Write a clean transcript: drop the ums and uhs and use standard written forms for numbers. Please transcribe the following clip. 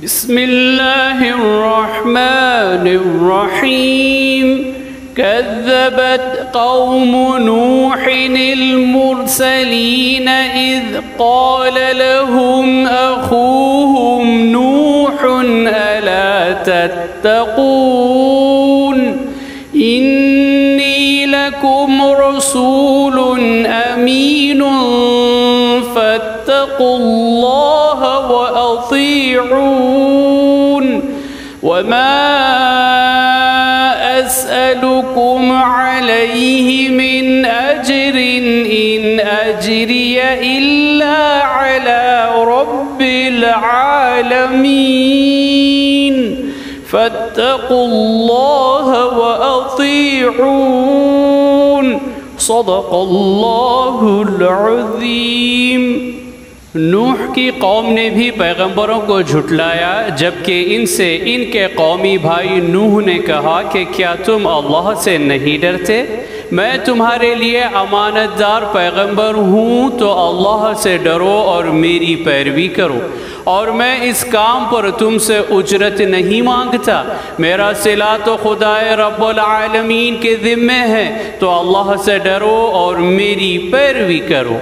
बिस्मिल्लाहिर्रहमानिर्रहीम। कज़्ज़बत क़ौम नूहिनिल मुरसलीन इज़ क़ाल लहुम अख़ूहुम नूहुन अला तत्तक़ून इन्नी लकुम रसूलुन अमीनुन फत्तक़ुल्लाह व अतीऊन वमा अस्अलुकुम अलैहि मिन अजरिन इन अजरिय इल्ला अला रब्बिल आलमीन फत्तक़ुल्लाह व अतीऊन सदक़ल्लाहुल अज़ीम। नूह की कौम ने भी पैगंबरों को झुटलाया, जबकि इनसे इनके कौमी भाई नूह ने कहा कि क्या तुम अल्लाह से नहीं डरते? मैं तुम्हारे लिए अमानतदार पैगंबर हूँ, तो अल्लाह से डरो और मेरी पैरवी करो, और मैं इस काम पर तुमसे उजरत नहीं मांगता। मेरा सिला तो खुदाए रब्बुल आलमीन के ज़िम्मे है, तो अल्लाह से डरो और मेरी पैरवी करो।